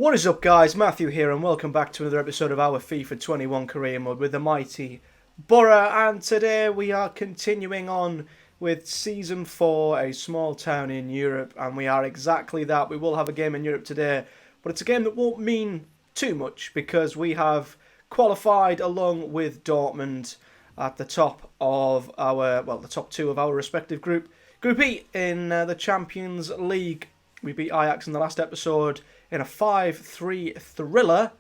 What is up, guys? Matthew here, and welcome back to another episode of our FIFA 21 career mode with the mighty Boro. And today we are continuing on with Season 4, a small town in Europe, and we are exactly that. We will have a game in Europe today, but it's a game that won't mean too much because we have qualified along with Dortmund at the top of the top two of our respective group. Group E in the Champions League. We beat Ajax in the last episode in a 5-3 thriller.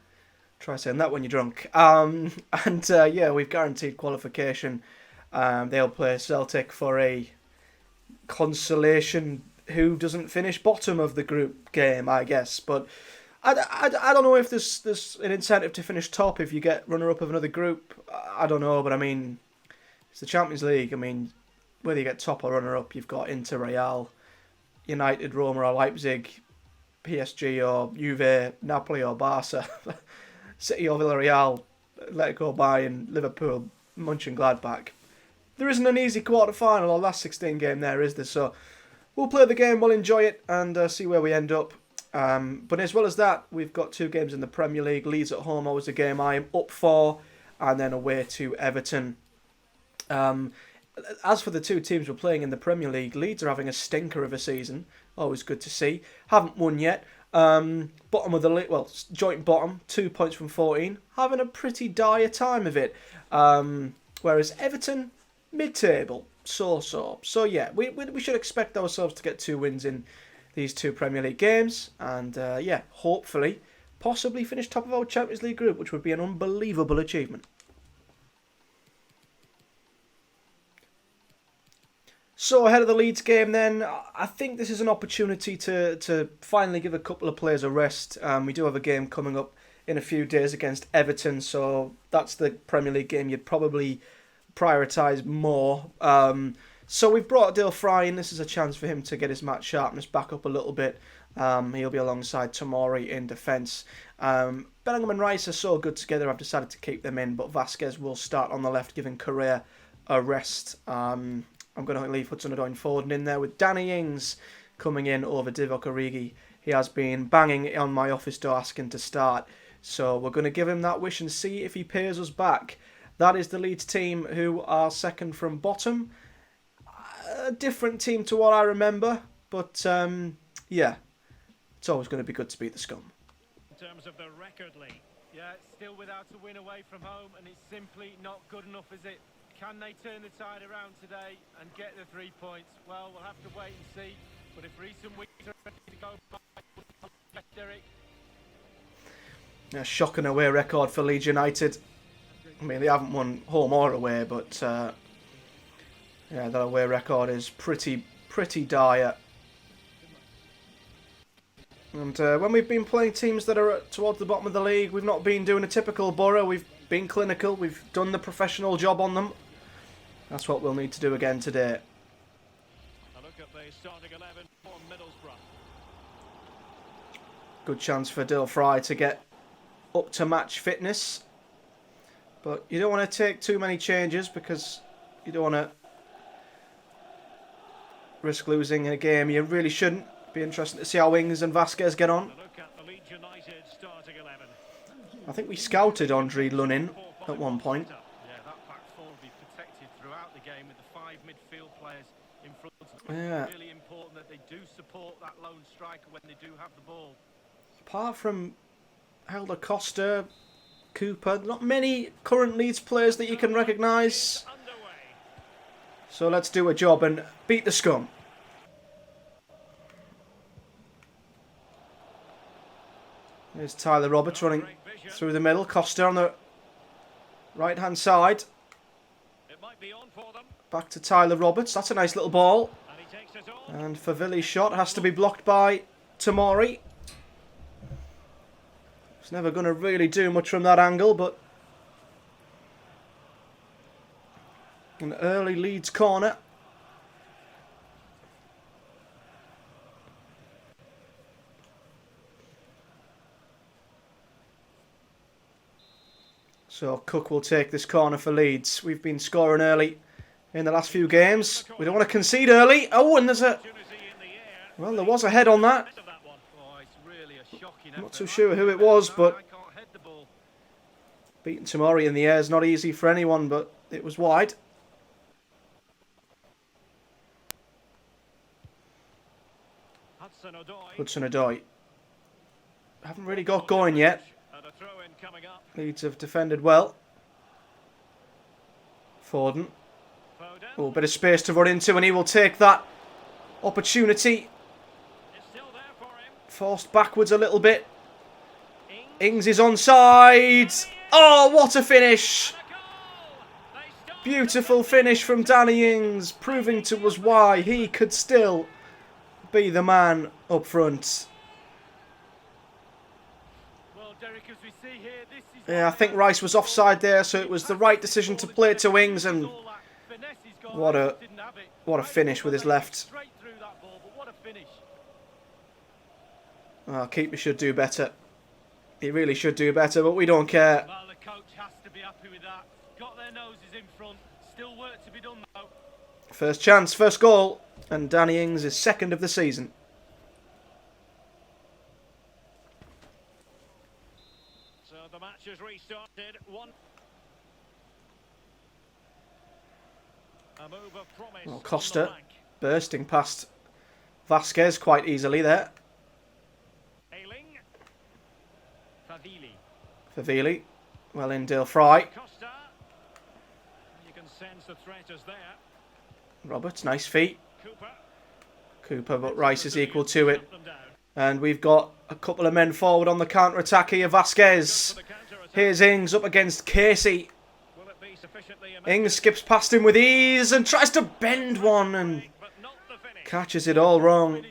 Try saying that when you're drunk. We've guaranteed qualification. They'll play Celtic for a consolation who doesn't finish bottom of the group game, I guess. But I don't know if there's an incentive to finish top if you get runner-up of another group. I don't know, but I mean, it's the Champions League. I mean, whether you get top or runner-up, you've got Inter, Real, United, Roma or Leipzig, PSG or Juve, Napoli or Barca, City or Villarreal, Atletico, Bayern, Liverpool, Mönchengladbach. There isn't an easy quarter-final or last 16 game there, is there? So we'll play the game, we'll enjoy it and see where we end up. But as well as that, we've got two games in the Premier League. Leeds at home, always a game I am up for, and then away to Everton. As for the two teams we're playing in the Premier League, Leeds are having a stinker of a season. Always good to see. Haven't won yet. Bottom of the league, joint bottom, 2 points from 14. Having a pretty dire time of it. Whereas Everton, mid-table, so. So yeah, we should expect ourselves to get 2 wins in these 2 Premier League games. And hopefully, possibly finish top of our Champions League group, which would be an unbelievable achievement. So ahead of the Leeds game then, I think this is an opportunity to finally give a couple of players a rest. We do have a game coming up in a few days against Everton, so that's the Premier League game you'd probably prioritise more. So we've brought Dale Fry in. This is a chance for him to get his match sharpness back up a little bit. He'll be alongside Tomori in defence. Bellingham and Rice are so good together, I've decided to keep them in, but Vasquez will start on the left, giving Correa a rest. I'm going to leave Hudson-Odoi forward in there with Danny Ings coming in over Divock Origi. He has been banging on my office door asking to start. So we're going to give him that wish and see if he pays us back. That is the Leeds team who are second from bottom. A different team to what I remember. But it's always going to be good to beat the scum. In terms of the record lead, still without a win away from home, and it's simply not good enough, is it? Can they turn the tide around today and get the 3 points? Well, we'll have to wait and see. But if recent weeks are ready to go by, Derek. A shocking away record for Leeds United. I mean, they haven't won home or away, but that away record is pretty dire. And when we've been playing teams that are towards the bottom of the league, we've not been doing a typical Boro. We've been clinical. We've done the professional job on them. That's what we'll need to do again today. A look at the starting 11 for Middlesbrough. Good chance for Dale Fry to get up to match fitness. But you don't want to take too many changes because you don't want to risk losing in a game. You really shouldn't. Be interesting to see how Ings and Vasquez get on. A look at the Leeds United starting 11. I think we scouted Andre Lunin at one point. That back four will be protected throughout the game with the 5 midfield players in front. Yeah. It's really important that they do support that lone striker when they do have the ball. Apart from Helder Costa, Cooper, not many current Leeds players that you can recognise. So let's do a job and beat the scum. There's Tyler Roberts running through the middle. Costa on the right-hand side. Back to Tyler Roberts. That's a nice little ball. And Favilli's shot has to be blocked by Tomori. It's never going to really do much from that angle, but an early Leeds corner. So Cook will take this corner for Leeds. We've been scoring early in the last few games. We don't want to concede early. Oh, and there's a... Well, there was a head on that. Oh, it's really a shocking I'm not effort. too sure who it was, but I can't head the ball. beating Tomori in the air is not easy for anyone, but it was wide. Hudson-Odoi. Haven't really got going yet. Leeds have defended well. Foden. Oh, bit of space to run into, and he will take that opportunity. Forced backwards a little bit. Ings is onside. Oh, what a finish! Beautiful finish from Danny Ings, proving to us why he could still be the man up front. Yeah, I think Rice was offside there, so it was the right decision to play to Ings, and what a finish with his left. Oh, keeper should do better. He really should do better, but we don't care. Well, the coach has to be happy with that. Got their noses in front. Still work to be done though. First chance, first goal, and Danny Ings is second of the season. So the match has restarted. A move of promise. Well, Costa bursting past Vasquez quite easily there. Favili. Well in, Dale Fry. You can sense the threat is there. Roberts, nice feet. Cooper, but Rice is equal to it. And we've got a couple of men forward on the counter-attack here. Vasquez. Here's Ings up against Casey. Ings skips past him with ease and tries to bend one and catches it all wrong.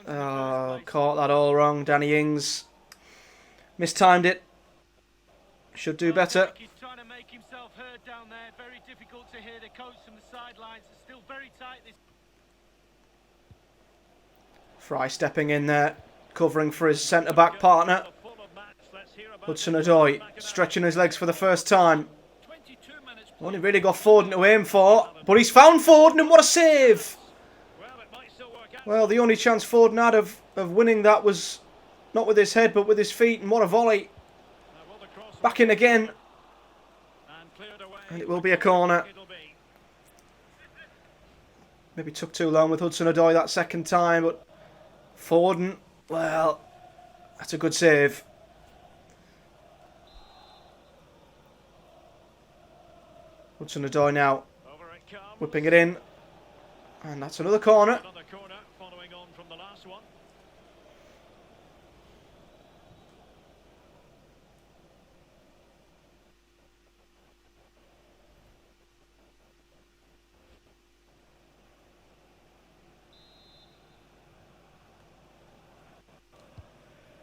Oh, caught that all wrong, Danny Ings. Mistimed it. Should do better. He's trying to make himself heard down there. Very difficult to hear the coach from the sidelines. It's still very tight. Fry stepping in there, covering for his centre-back partner. Hudson-Odoi stretching his legs for the first time. Only really got Foden to aim for, but he's found Foden, and what a save! Well, the only chance Foden had of winning that was not with his head, but with his feet, and what a volley. Back in again. And it will be a corner. Maybe took too long with Hudson-Odoi that second time, but Foden, well, that's a good save. Hudson-Odoi now whipping it in. And that's another corner. Following on from the last one.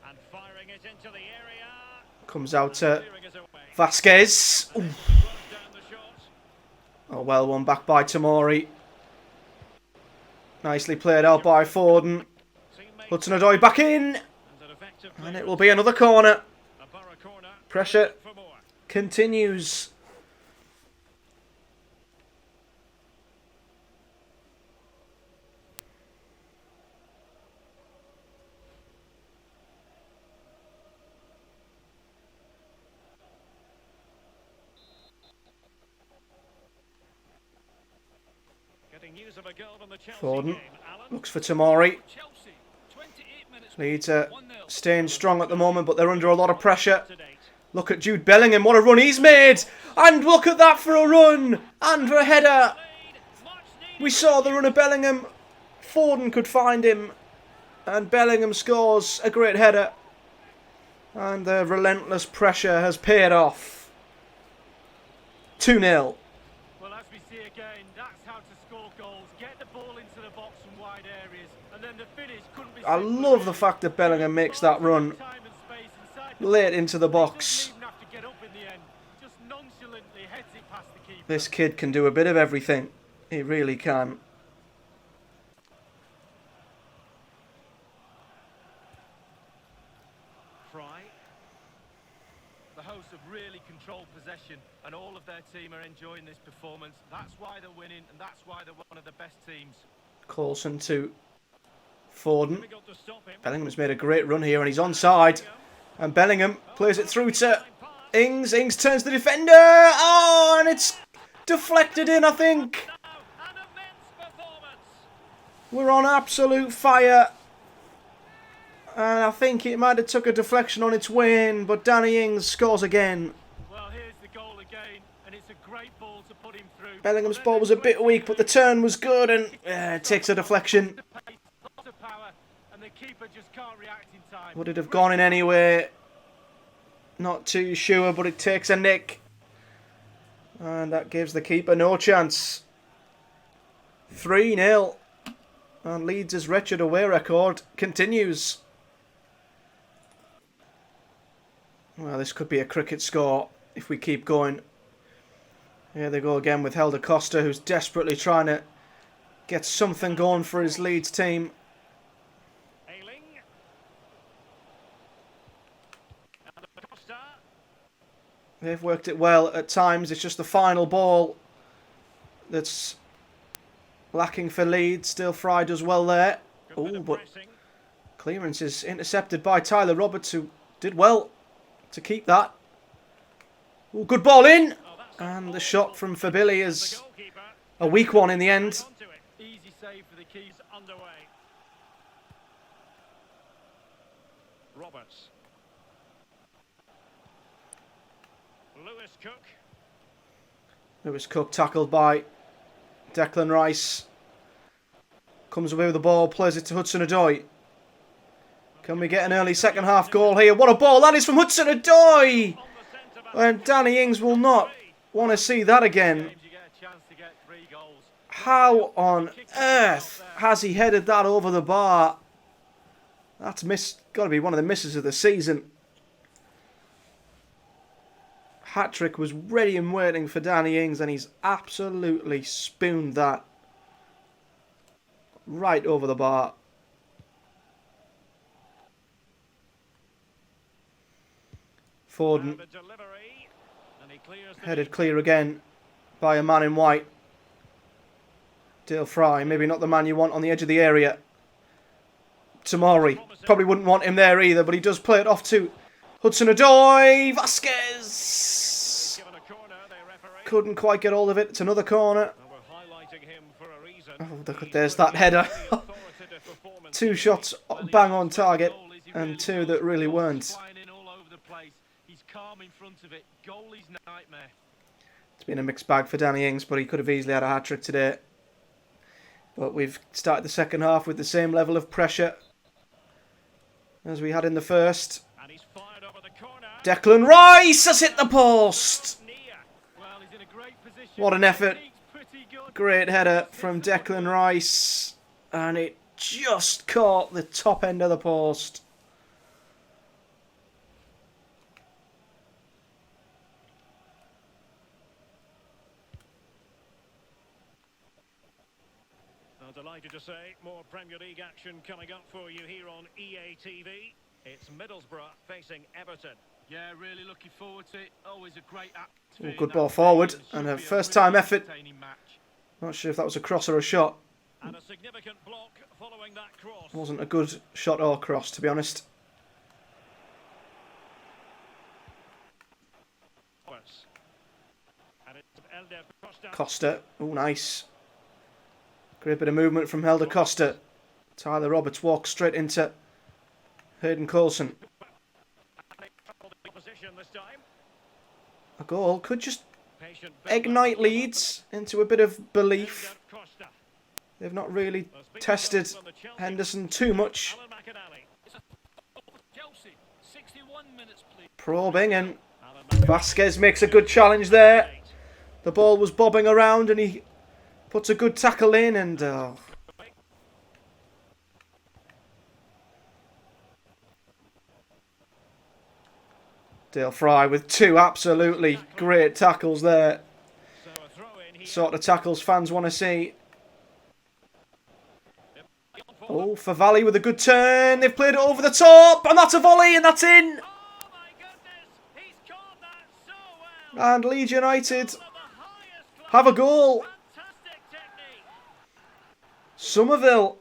And firing it into the area. Comes out to Vasquez. Ooh. Oh, well won back by Tomori. Nicely played out by Foden. Hudson-Odoi back in. And it will be another corner. Pressure continues. Foden looks for Tomori. Leeds are staying strong at the moment, but they're under a lot of pressure. Look at Jude Bellingham, what a run he's made! And look at that for a run! And for a header! We saw the run of Bellingham. Foden could find him. And Bellingham scores a great header. And the relentless pressure has paid off. 2-0. Well, as we see again, that's how to score goals. Get the ball into the box from wide areas, and then the finish couldn't be. I love the fact that Bellingham makes that run late into the box. This kid can do a bit of everything. He really can. The hosts have really controlled possession, and all of their team are enjoying this performance. That's why they're winning, and that's why they're one of the best teams. Coulson to Foden. Bellingham's made a great run here and he's onside. And Bellingham plays it through to Ings. Ings turns the defender. Oh, and it's deflected in, I think. We're on absolute fire. And I think it might have took a deflection on its way in, but Danny Ings scores again. Well, here's the goal again, and it's a great ball to put him through. Bellingham's ball was a bit weak, but the turn was good, and it takes a deflection. Lots of power, and the keeper just can't react in time. Would it have gone in anyway? Not too sure, but it takes a nick. And that gives the keeper no chance. 3-0. And Leeds' wretched away record continues. Well, this could be a cricket score if we keep going. Here they go again with Helder Costa, who's desperately trying to get something going for his Leeds team. They've worked it well at times. It's just the final ball that's lacking for Leeds. Still Fry does well there. Oh, but clearance is intercepted by Tyler Roberts, who did well to keep that. Oh, good ball in. And the shot from Fabili is a weak one in the end. Easy save for the keys underway. Roberts. Lewis Cook tackled by Declan Rice. Comes away with the ball, plays it to Hudson-Odoi. Can we get an early second half goal here? What a ball that is from Hudson-Odoi! And Danny Ings will not want to see that again. How on earth has he headed that over the bar? That's got to be one of the misses of the season. Hat-trick was ready and waiting for Danny Ings, and he's absolutely spooned that right over the bar. Foden headed clear again by a man in white. Dale Fry, maybe not the man you want on the edge of the area. Tamari, probably wouldn't want him there either, but he does play it off to Hudson-Odoi. Vasquez couldn't quite get hold of it. It's another corner. Oh, there's that header. 2 shots bang on target and 2 that really weren't. It's been a mixed bag for Danny Ings, but he could have easily had a hat-trick today. But we've started the second half with the same level of pressure as we had in the first. Declan Rice has hit the post. What an effort. Great header from Declan Rice. And it just caught the top end of the post. Delighted to say more Premier League action coming up for you here on EA TV. It's Middlesbrough facing Everton. Yeah, really looking forward to it. Always a great atmosphere. Good ball forward and a first time effort. Not sure if that was a cross or a shot. And a significant block following that cross. Wasn't a good shot or cross, to be honest. Costa. Oh, nice. Great bit of movement from Helder Costa. Tyler Roberts walks straight into Hayden Coulson. A goal could just ignite Leeds into a bit of belief. They've not really tested Henderson too much. Probing, and Vasquez makes a good challenge there. The ball was bobbing around and he puts a good tackle in, and Dale Fry with 2 absolutely great tackles there. Sort of tackles fans want to see. Oh, Favali with a good turn. They've played it over the top, and that's a volley, and that's in. And Leeds United have a goal. Somerville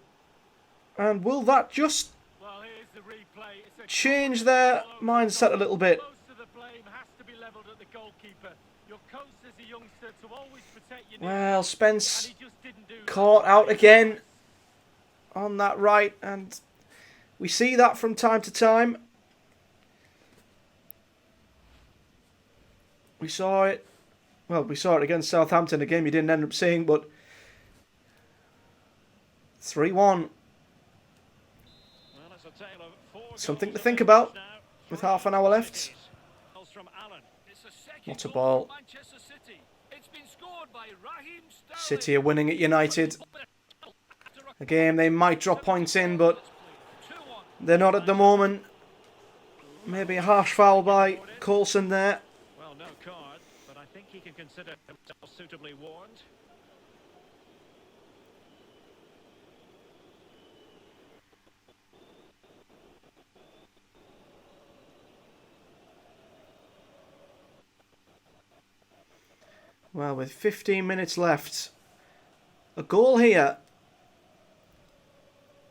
And will that just Well, here's the replay. It's a change their mindset a little bit? most of the blame has to be levelled at the goalkeeper. Your coach as a youngster to always protect your Well, and Spence he just didn't do that. caught out again on that right, and we see that from time to time. We saw it. Well, we saw it against Southampton, a game you didn't end up seeing, but 3-1. Well, it's a tale of four Something to goals think in about now. with half an hour left. From Allen. It's a second What a goal ball. for Manchester City. It's been scored by Raheem Sterling. City are winning at United. A game they might drop points in, but 2-1. they're not at the moment. Maybe a harsh foul by Coulson there. Well, no card, but I think he can consider himself suitably warned. Well, with 15 minutes left, a goal here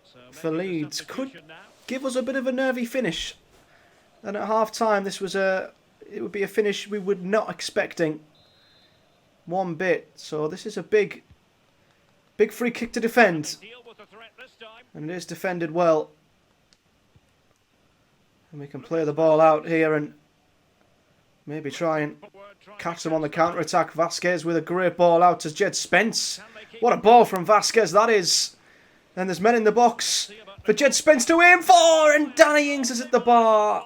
So for maybe the Leeds could substitution now. give us a bit of a nervy finish. And at half time, it would be a finish we were not expecting one bit. So this is a big free kick to defend, Deal with the threat this time. and it is defended well. And we can play the ball out here and maybe try and catch them on the counter-attack. Vasquez with a great ball out to Jed Spence. What a ball from Vasquez that is. And there's men in the box for Jed Spence to aim for, and Danny Ings is at the bar.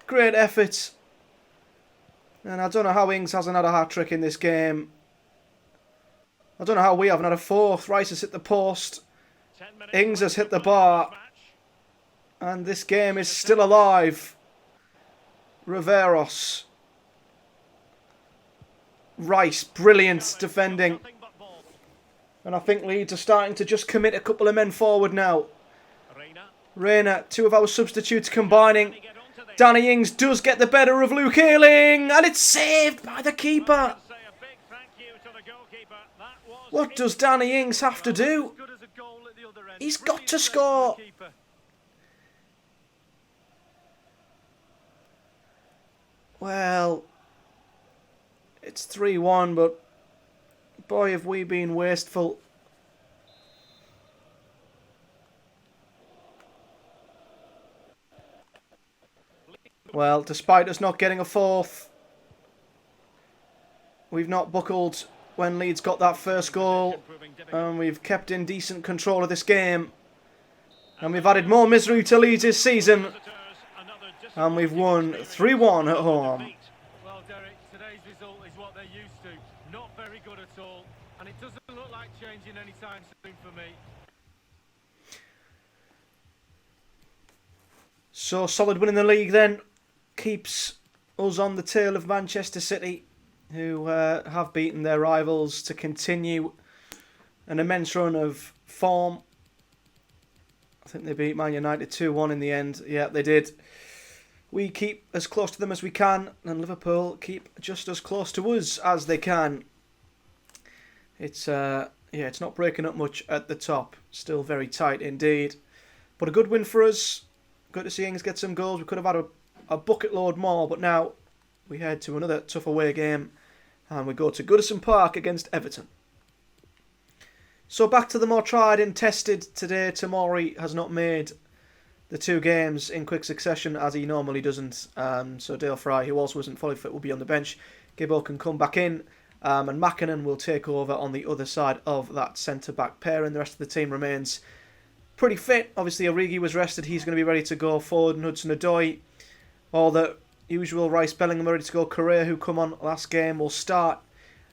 Great effort. And I don't know how Ings hasn't had a hat-trick in this game. I don't know how we haven't had a fourth. Rice has hit the post. 10 minutes Ings has left hit the to play in bar. this match. And this game is still alive. Riveros. Rice, brilliant defending. Nothing but ball. And I think Leeds are starting to just commit a couple of men forward now. Reina. Rayner, two of our substitutes combining. Can he get onto this? Danny Ings does get the better of Luke Ayling, and it's saved by the keeper. Say a big thank you to the goalkeeper. That was What does Danny Ings have to do? as good as a goal at the other end. He's got Brilliant to save from score. the keeper. Well, it's 3-1, but boy, have we been wasteful. Well, despite us not getting a fourth, we've not buckled when Leeds got that first goal, Proving difficult. and we've kept in decent control of this game. And we've added more misery to Leeds this season, Visitors, another and we've disappointing won experience. 3-1 at home. Defeat. Well, Derek, today's result is what they're used to. Not very good at all, and it doesn't look like changing anytime soon for me. So solid win in the league then keeps us on the tail of Manchester City, who have beaten their rivals to continue an immense run of form. I think they beat Man United 2-1 in the end. Yeah, they did. We keep as close to them as we can, and Liverpool keep just as close to us as they can. It's it's not breaking up much at the top. Still very tight indeed. But a good win for us. Good to see Ings get some goals. We could have had a bucket load more, but now we head to another tough away game, and we go to Goodison Park against Everton. So back to the more tried and tested today. Tomori has not made the two games in quick succession as he normally doesn't. So Dale Fry, who also isn't fully fit, will be on the bench. Gibbo can come back in, and Mackinnon will take over on the other side of that centre-back pair, and the rest of the team remains pretty fit. Obviously, Origi was rested. He's going to be ready to go forward. And Hudson-Odoi, all the usual Rice, Bellingham are ready to go. Correa, who come on last game, will start.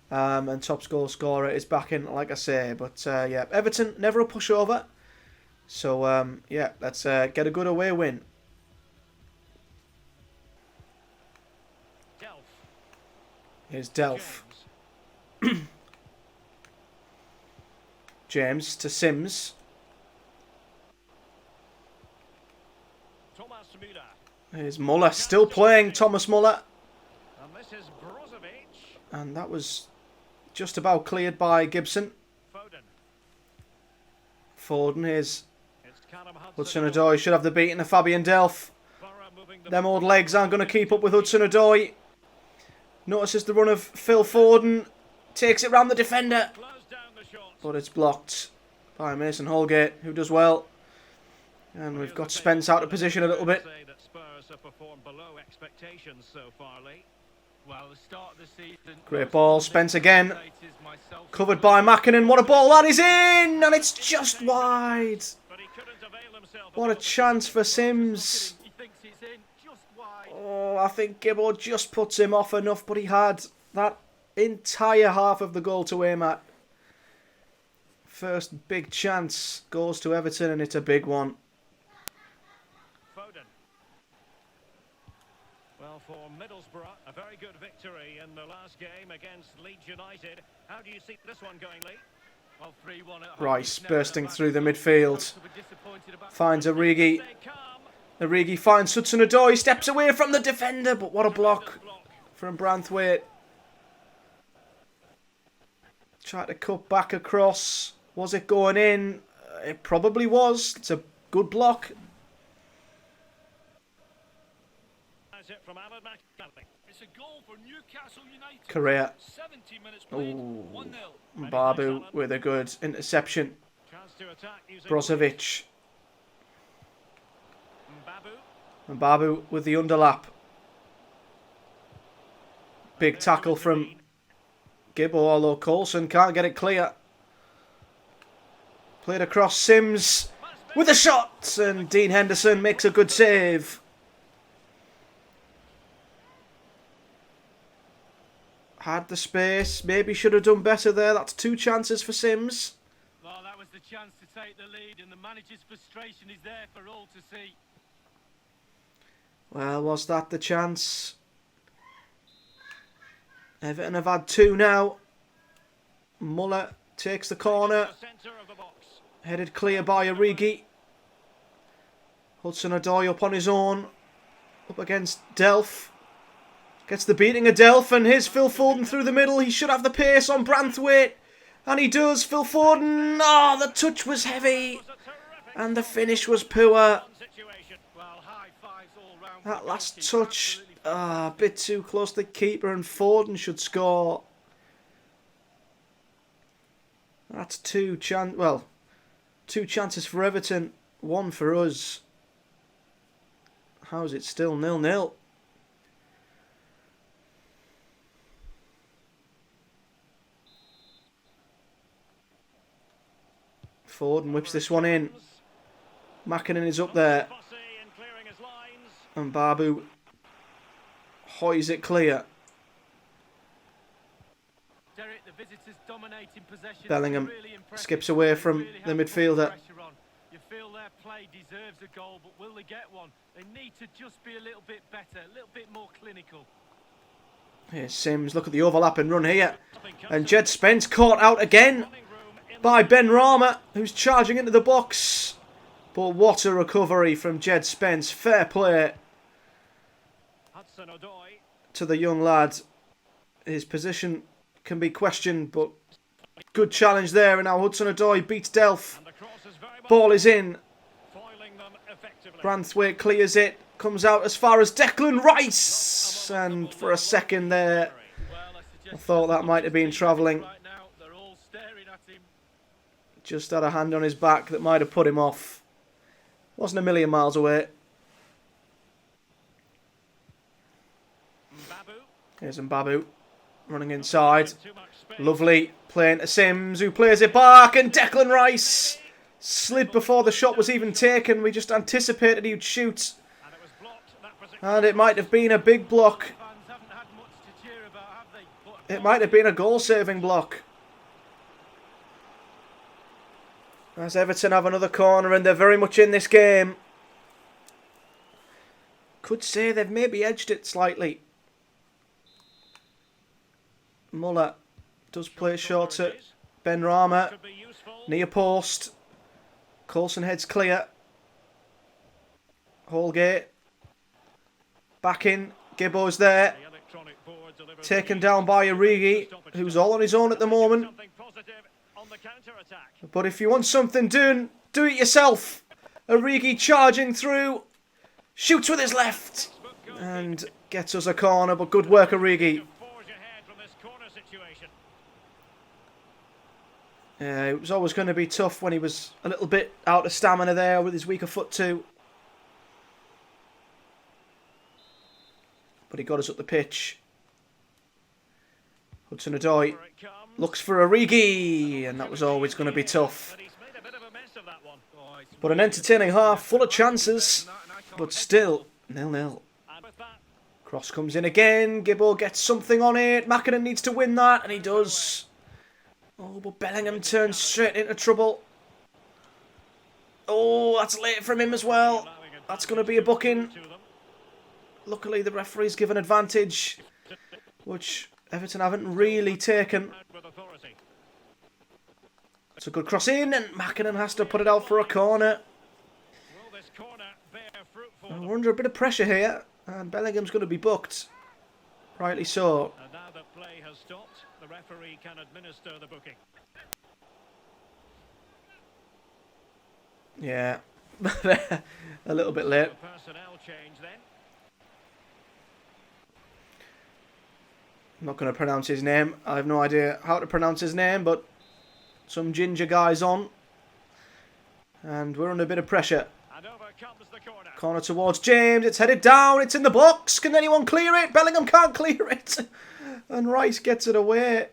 And top goal scorer is back in, like I say. But yeah, Everton, never a pushover. So yeah, let's get a good away win. Delph. Here's Delph. James. James to Sims. Thomas Müller. Here's Muller, still playing Thomas Muller. And this is Brozovic. And that was just about cleared by Gibson. Foden. Foden, here's Hudson-Odoi should have the beating of Fabian Delph. Them old legs aren't going to keep up with Hudson-Odoi. Notices the run of Phil Foden. Takes it round the defender. But it's blocked by Mason Holgate, who does well. And we've got Spence out of position a little bit. Great ball, Spence again. Covered by Mackinnon. What a ball, that is in! And it's just wide. What a chance for Sims. Oh, I think Gibbo just puts him off enough, but he had that entire half of the goal to aim at. First big chance goes to Everton, and it's a big one. Well, for Middlesbrough, a very good victory in the last game against Leeds United. How do you see this one going, Lee? Well, 3-1 at home. Rice bursting through the midfield. Finds Origi. Origi finds Hudson-Odoi. Steps away from the defender, but what a block from Branthwaite. Tried to cut back across. Was it going in? It probably was. It's a good block. It's a goal for Newcastle United. Correa. 70 minutes played. 1-0. Babu with a good interception. Brozovic. And Babu with the underlap. Big tackle from Gibbo, although Coulson can't get it clear. Played across Sims with a shot, and Dean Henderson makes a good save. Had the space, maybe should have done better there. That's 2 chances for Sims. Well, that was the chance to take the lead, and the manager's frustration is there for all to see. Well, was that the chance? Everton have had 2 now. Muller takes the corner. Headed clear by Origi. Hudson-Odoi up on his own. Up against Delph. Gets the beating of Delph, and here's Phil Foden through the middle. He should have the pace on Branthwaite. And he does. Phil Foden. Oh, the touch was heavy. And the finish was poor. That last touch, a bit too close to the keeper, and Foden should score. That's 2 chances for Everton, 1 for us. How is it still 0-0? Foden whips this one in. Mackinnon is up there. And Babu hoys it clear. Bellingham skips away from the midfielder. You feel their play deserves a goal, but will they get one? They need to just be a little bit better, a little bit more clinical. Here's Sims. Look at the overlap and run here. And Jed Spence caught out again by Ben Rama, who's charging into the box. But what a recovery from Jed Spence. Fair play to the young lad. His position can be questioned, but good challenge there. And now Hudson-Odoi beats Delph. Ball is in. Branthwaite clears it. Comes out as far as Declan Rice. And for a second there, I thought that might have been travelling. Just had a hand on his back that might have put him off. Wasn't a million miles away. Here's Mbabu running inside. Lovely playing to Sims, who plays it back, and Declan Rice slid before the shot was even taken. We just anticipated he'd shoot. And it might have been a big block. It might have been a goal-saving block. As Everton have another corner, and they're very much in this game. Could say they've maybe edged it slightly. Muller does play short to Ben Rama. Near post. Coulson heads clear. Holgate. Back in. Gibbo's there. Taken down by Origi, who's all on his own at the moment. But if you want something done, do it yourself. Origi charging through. Shoots with his left. And gets us a corner, but good work, Origi. Yeah, it was always going to be tough when he was a little bit out of stamina there with his weaker foot too. But he got us up the pitch. Hudson-Odoi looks for Origi, and that was always going to be tough. But an entertaining half, full of chances, but still 0-0. Cross comes in again, Gibbo gets something on it, Mackinnon needs to win that, and he does. Oh, but Bellingham turns straight into trouble. Oh, that's late from him as well. That's going to be a booking. Luckily, the referee's given advantage, which Everton haven't really taken. It's a good cross in, and Mackinnon has to put it out for a corner. We're under a bit of pressure here, and Bellingham's going to be booked. Rightly so. And now that play has stopped, the referee can administer the booking. Yeah, a little bit late. Personnel change then. I'm not going to pronounce his name. I have no idea how to pronounce his name, but some ginger guy's on. And we're under a bit of pressure. And over comes the corner. Corner towards James. It's headed down. It's in the box. Can anyone clear it? Bellingham can't clear it. And Rice gets it away.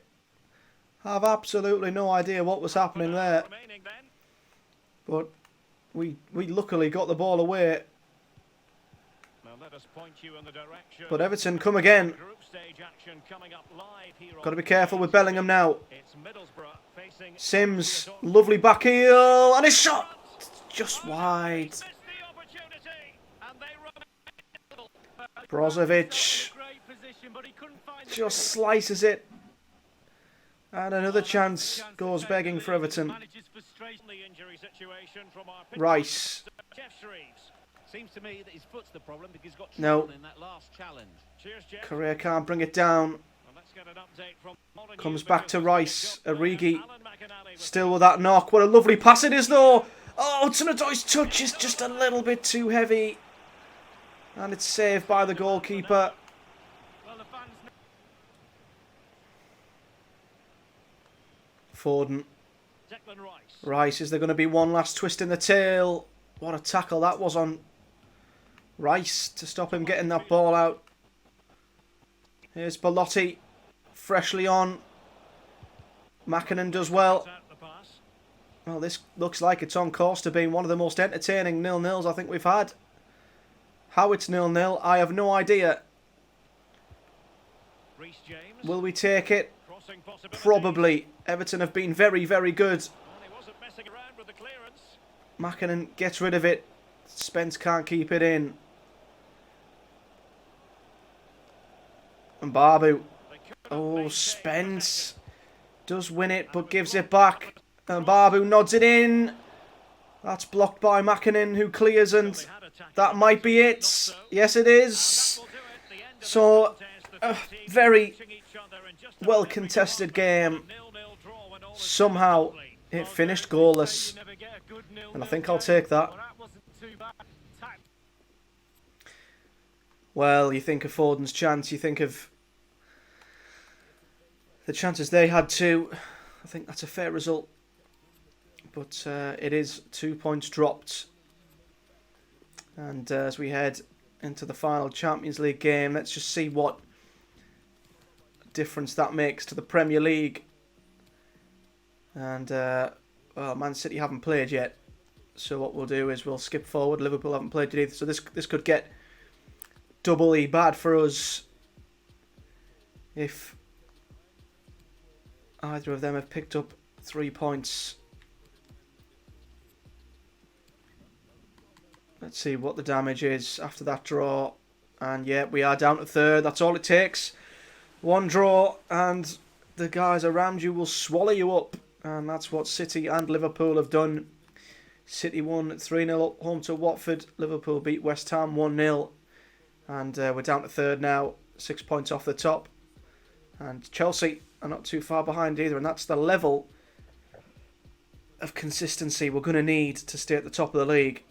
I have absolutely no idea what was happening there. But we luckily got the ball away. Now let us point you in the direction. But Everton come again. Group stage action coming up live here. Got to be careful with Bellingham now. It's Middlesbrough facing Sims, lovely back heel, and his shot just wide. Missed the opportunity, and they run. Brozovic just slices it. And another chance goes begging for Everton. Rice. Seems to me that his foot's the problem because he's got No. trouble in that last challenge. Cheers, Jeff. Correa can't bring it down. Well, let's get an update from Molyneux Comes back to because Rice. they've got Origi Alan McInally with still with that knock. What a lovely pass it is though. Oh, Hudson-Odoi's touch is just a little bit too heavy. And it's saved by the goalkeeper. Well, the fans know. Foden. Declan Rice. Rice, is there going to be one last twist in the tail? What a tackle that was on Rice to stop him getting that ball out. Here's Belotti, freshly on. Mackinnon does well. Out the pass. Well, this looks like it's on course to being one of the most entertaining 0-0s I think we've had. How it's 0-0, I have no idea. Reece James. Will we take it? Crossing possibility. Probably. Everton have been very, very good. Well, he wasn't messing around with the clearance. Mackinnon gets rid of it. Spence can't keep it in. And Barbu. Oh, Spence does win it, but gives it back. And Barbu nods it in. That's blocked by Mackinnon, who clears, and that might be it. Yes, it is. So, a very well contested game. Somehow, it finished goalless. And I think I'll take that. Well, you think of Foden's chance, you think of the chances they had too. I think that's a fair result. But it is 2 points dropped. And as we head into the final Champions League game, let's just see what difference that makes to the Premier League. And, well, Man City haven't played yet. So what we'll do is we'll skip forward. Liverpool haven't played yet either. So this could get doubly bad for us if either of them have picked up 3 points. Let's see what the damage is after that draw. And yeah, we are down to third. That's all it takes. One draw and the guys around you will swallow you up. And that's what City and Liverpool have done. City won 3-0 at home to Watford. Liverpool beat West Ham 1-0. And we're down to third now. 6 points off the top. And Chelsea are not too far behind either. And that's the level of consistency we're going to need to stay at the top of the league.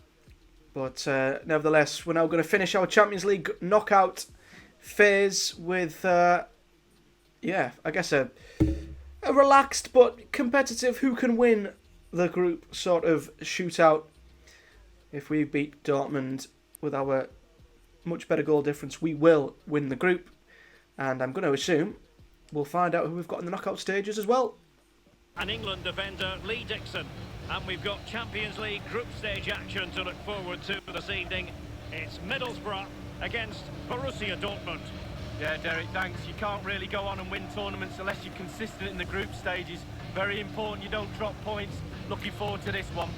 But nevertheless, we're now going to finish our Champions League knockout phase with, I guess a relaxed but competitive who can win the group sort of shootout. If we beat Dortmund with our much better goal difference, we will win the group. And I'm going to assume we'll find out who we've got in the knockout stages as well. An England defender, Lee Dixon. And we've got Champions League group stage action to look forward to this evening. It's Middlesbrough against Borussia Dortmund. Yeah, Derek, thanks. You can't really go on and win tournaments unless you're consistent in the group stages. Very important you don't drop points. Looking forward to this one.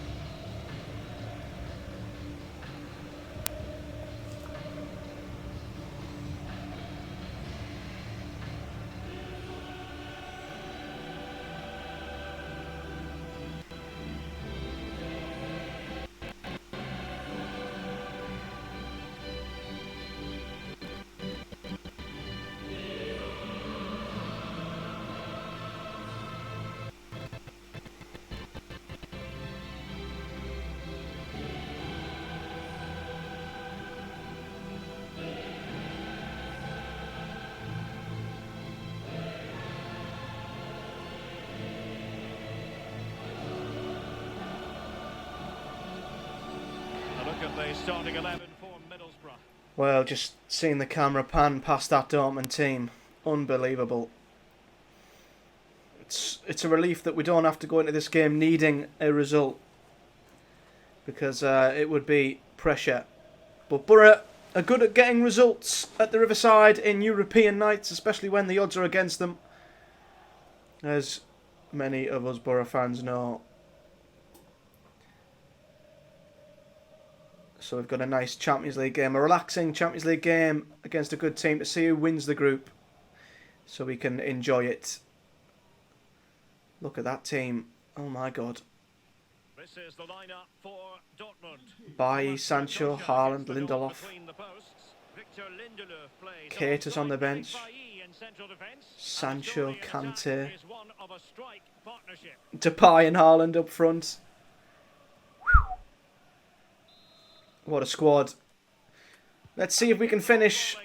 Look at the starting 11 for Middlesbrough. Well, just seeing the camera pan past that Dortmund team, unbelievable. It's a relief that we don't have to go into this game needing a result, because it would be pressure. But Boro are good at getting results at the Riverside in European nights, especially when the odds are against them, as many of us Boro fans know. So we've got a nice Champions League game, a relaxing Champions League game against a good team to see who wins the group, so we can enjoy it. Look at that team. Oh my God. This is the lineup for Dortmund. Bailly, Sancho, Haaland, Lindelof. Keita's on the bench. Sancho, Kante. Depay and Haaland up front. What a squad. Let's see if we can finish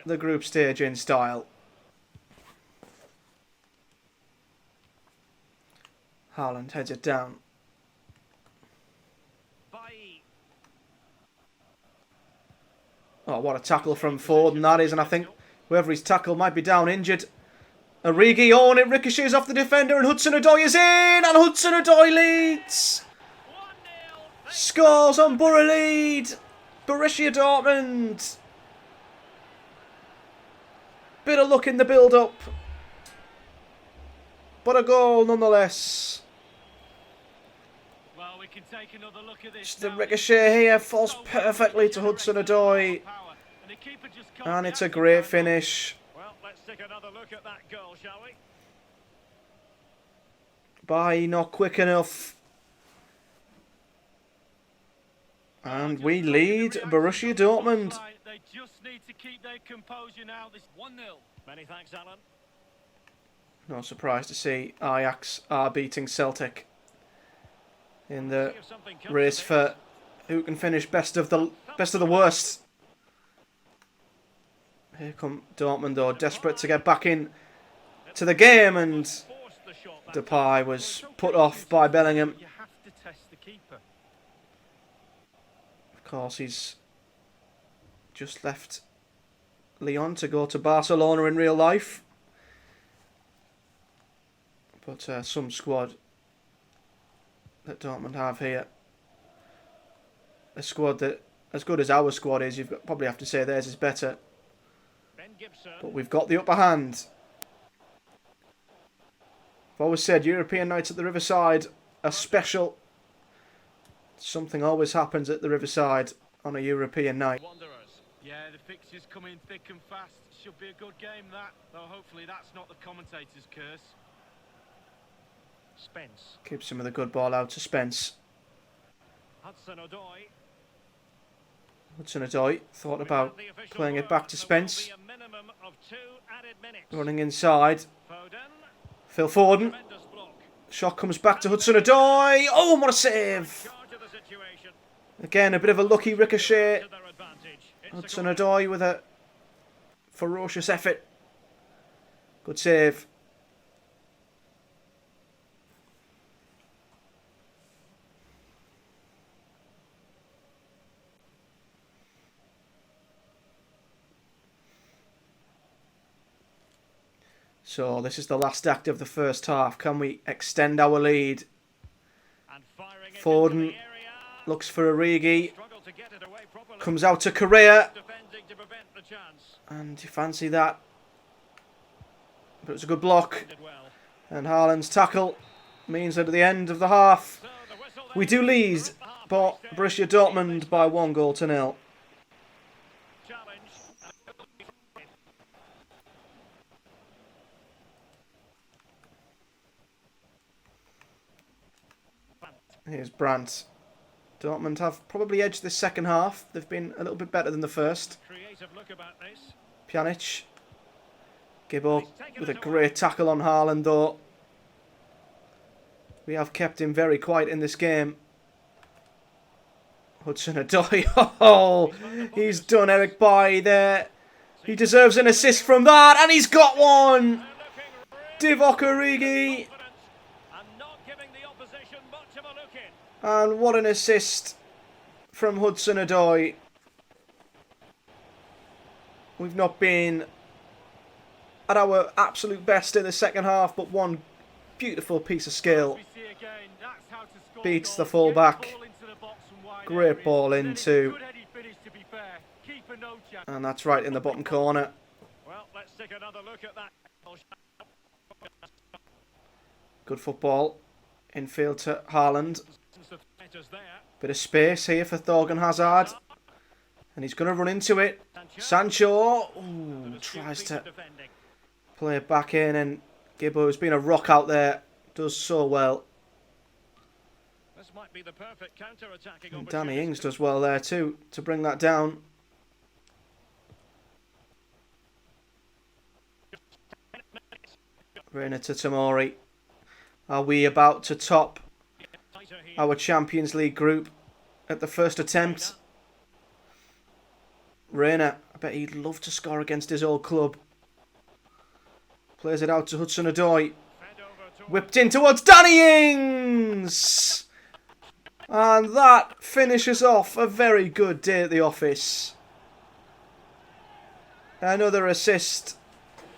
the group stage in style. Haaland heads it down. Oh, what a tackle from Foden that is, and I think whoever he's tackled might be down injured. Origi, oh, and it ricochets off the defender, and Hudson-Odoi is in, and Hudson-Odoi leads! Scores on Boro lead! Borussia Dortmund! Bit of luck in the build-up, but a goal nonetheless. Well, we can take another look at this. Just the ricochet here falls perfectly to Hudson-Odoi, and it's a great finish. Well, let's take another look at that goal, shall we? Bailly not quick enough. And we lead Borussia Dortmund. They just need to keep their composure now. This 1-0. Many thanks, Alan. No surprise to see Ajax are beating Celtic in the race for who can finish best of the worst. Here come Dortmund though, desperate to get back in to the game, and Depay was put off by Bellingham. You have to test the keeper. Of course, he's just left Lyon to go to Barcelona in real life. But some squad that Dortmund have here. A squad that, as good as our squad is, you've probably have to say theirs is better. But we've got the upper hand. I've always said European nights at the Riverside are special. Something always happens at the Riverside on a European night. Yeah, the fixtures come in thick and fast. Should be a good game, that. Though hopefully that's not the commentator's curse. Spence. Keeps some of the good ball out to Spence. Hudson-Odoi. Hudson-Odoi thought about playing it back to Spence. Running inside. Phil Foden. Shot comes back to Hudson-Odoi. Oh, what a save! situation. Again, a bit of a lucky ricochet. To their advantage. It's a Hudson-Odoi with a ferocious effort. Good save. So this is the last act of the first half. Can we extend our lead? And firing it Foden into the area. looks for Origi. Struggled to get it away properly. Comes out to Correa. Defending to prevent the chance. And you fancy that. But it was a good block. Did well. And Haaland's tackle means that at the end of the half, So the whistle we then. do lead, but Borussia Dortmund by 1-0. Challenge. Here's Brandt. Dortmund have probably edged this second half. They've been a little bit better than the first. Creative look about this. Pjanic. Gibbo with a great tackle on Haaland though. We have kept him very quiet in this game. Hudson-Odoi. Oh, he's done Eric Bailly there. He deserves an assist from that, and he's got one. Divock Origi. And not giving the opposition much of a look in. And what an assist from Hudson-Odoi. We've not been at our absolute best in the second half, but one beautiful piece of skill. We see again, that's how to score Beats the goals. full-back. Get the ball into the box from wide Great areas. ball Then it's a into, good headed finish, to be fair. Keeper no chance. and that's right in the bottom corner. Well, let's take another look at that. Good football. Infield to Haaland. Since the threat is there. Bit of space here for Thorgan Hazard. And he's going to run into it. Sancho. Ooh, tries to Defending. play it back in, and Gibbo, who's been a rock out there, does so well. This might be the perfect counter-attacking And Danny opportunity. Ings does well there too, to bring that down. Reina to Tomori. Are we about to top Tighter here. our Champions League group at the first attempt? Reina, I bet he'd love to score against his old club. Plays it out to Hudson-Odoi. Fed over to Whipped in towards Danny Ings! And that finishes off a very good day at the office. Another assist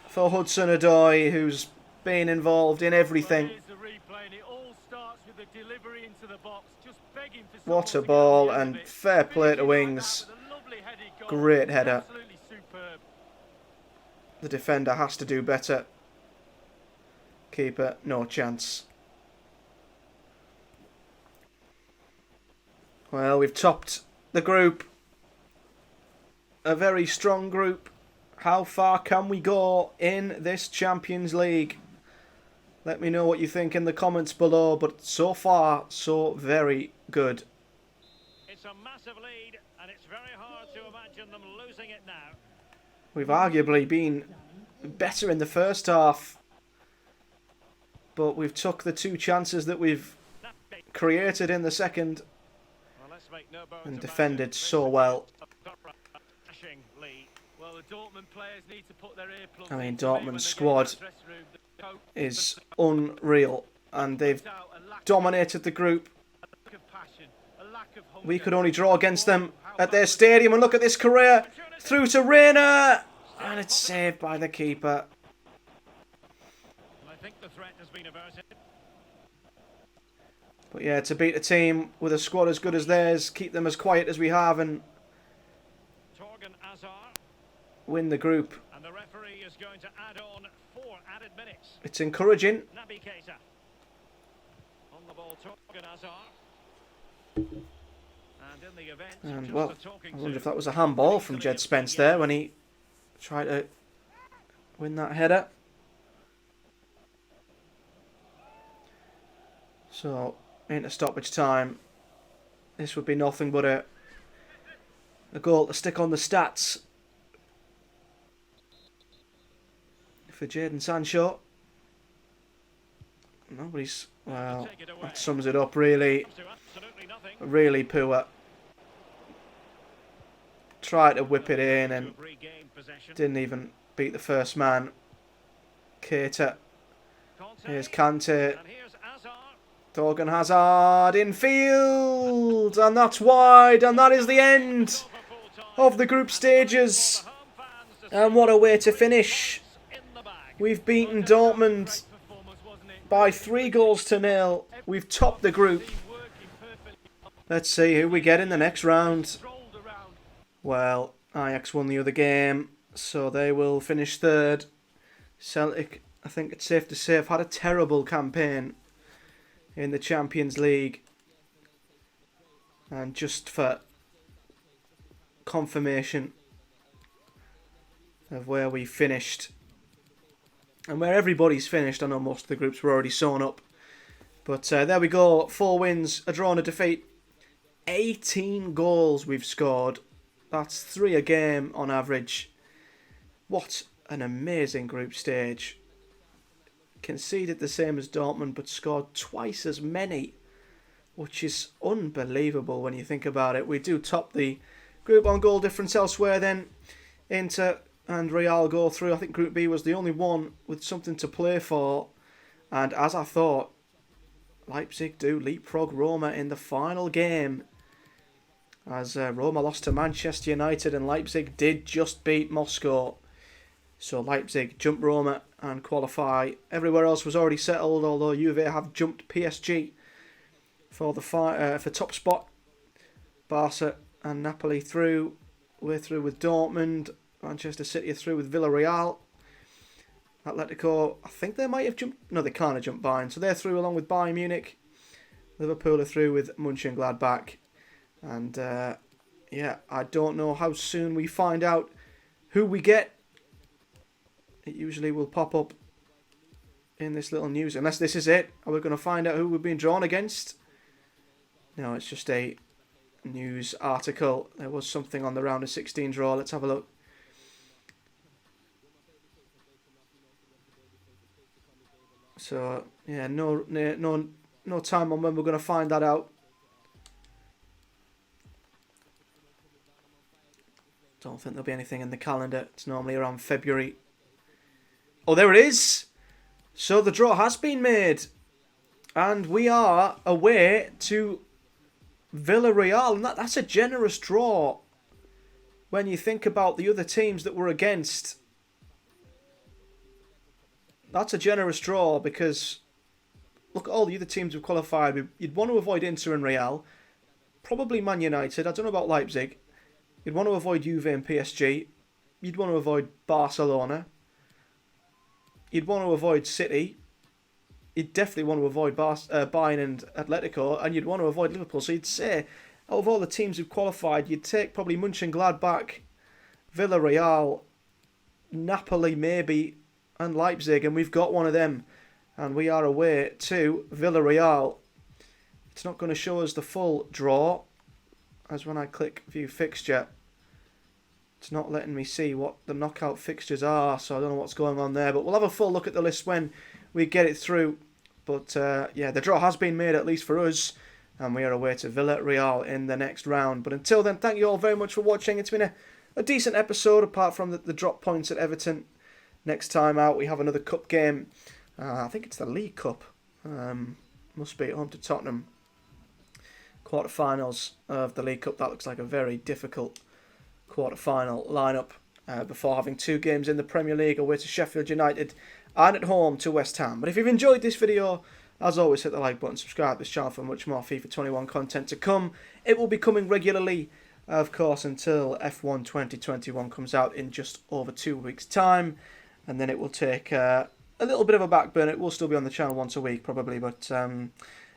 for Hudson-Odoi, who's been involved in everything. Well, here's the replay, and it all starts with the delivery into the box. Just begging for What a someone to get ball, on the end and of it. fair play to Finishing like Ings. that with a lovely headed goal. Great header. Absolutely superb. The defender has to do better. Keeper, no chance. Well, we've topped the group. A very strong group. How far can we go in this Champions League? Let me know what you think in the comments below, but so far, so very good. It's a massive lead, and it's very hard to imagine them losing it now. We've arguably been better in the first half, but we've took the two chances that we've created in the second Well, let's make no bones and about defended it. so well. Dashing lead. Well, the Dortmund players need to put their earplugs I mean, in today when Dortmund's they get squad into that dressing room. The coach is unreal, and they've puts out a lack dominated the group. of passion, a lack of hunger. We could only draw against them at their stadium, and look at this career through to Reina, and it's saved by the keeper. I think the threat has been averted. But yeah, to beat a team with a squad as good as theirs, keep them as quiet as we have, and Torgan Azar, win the group, and the referee is going to add on 4 added minutes. it's encouraging. Naby Keita. On the ball, Torgan Azar. And in the event, And just well, a talking I wonder to. if that was a handball from Jed Spence there when he tried to win that header. So, into stoppage time. This would be nothing but a goal to stick on the stats for Jadon Sancho. Nobody's, well, Take it away. that sums it up really. Comes to absolutely nothing. Really poor. Tried to whip it in and didn't even beat the first man. Keita. Here's Kante. Torgan Hazard in field. And that's wide. And that is the end of the group stages. And what a way to finish. We've beaten Dortmund by 3-0. We've topped the group. Let's see who we get in the next round. Well, Ajax won the other game, so they will finish third. Celtic, I think it's safe to say, have had a terrible campaign in the Champions League. And just for confirmation of where we finished, and where everybody's finished, I know most of the groups were already sewn up. But there we go, 4 wins, a draw and a defeat. 18 goals we've scored. That's 3 a game on average. What an amazing group stage. Conceded the same as Dortmund, but scored twice as many, which is unbelievable when you think about it. We do top the group on goal difference elsewhere then. Inter and Real go through. I think Group B was the only one with something to play for. And as I thought, Leipzig do leapfrog Roma in the final game. As Roma lost to Manchester United and Leipzig did just beat Moscow. So Leipzig jump Roma and qualify. Everywhere else was already settled, although Juve have jumped PSG for the for top spot. Barca and Napoli through. We're through with Dortmund. Manchester City are through with Villarreal. Atletico, I think they might have jumped. No, they can't have jumped Bayern. So they're through along with Bayern Munich. Liverpool are through with Mönchengladbach. And yeah, I don't know how soon we find out who we get. It usually will pop up in this little news. Unless this is it. Are we going to find out who we've been drawn against? No, it's just a news article. There was something on the round of 16 draw. Let's have a look. So, yeah, no time on when we're going to find that out. Don't think there'll be anything in the calendar. It's normally around February. Oh, there it is. So the draw has been made. And we are away to Villarreal. And that's a generous draw when you think about the other teams that we're against. That's a generous draw because look at all the other teams who've qualified. You'd want to avoid Inter and Real. Probably Man United. I don't know about Leipzig. You'd want to avoid Juve and PSG. You'd want to avoid Barcelona. You'd want to avoid City. You'd definitely want to avoid Bayern and Atletico. And you'd want to avoid Liverpool. So you'd say, out of all the teams who've qualified, you'd take probably Mönchengladbach, Villarreal, Napoli maybe, and Leipzig. And we've got one of them. And we are away to Villarreal. It's not going to show us the full draw. As when I click view fixture, it's not letting me see what the knockout fixtures are, so I don't know what's going on there. But we'll have a full look at the list when we get it through. But yeah, the draw has been made, at least for us, and we are away to Villarreal in the next round. But until then, thank you all very much for watching. It's been a decent episode, apart from the drop points at Everton. Next time out, we have another cup game. I think it's the League Cup. Must be at home to Tottenham. Quarterfinals of the League Cup. That looks like a very difficult quarterfinal lineup before having 2 games in the Premier League away to Sheffield United and at home to West Ham. But if you've enjoyed this video, as always, hit the like button, subscribe to this channel for much more FIFA 21 content to come. It will be coming regularly, of course, until F1 2021 comes out in just over 2 weeks' time, and then it will take a little bit of a back burner. It will still be on the channel once a week, probably, but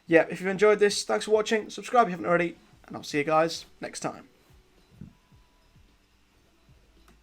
yeah, if you've enjoyed this, thanks for watching. Subscribe if you haven't already, and I'll see you guys next time.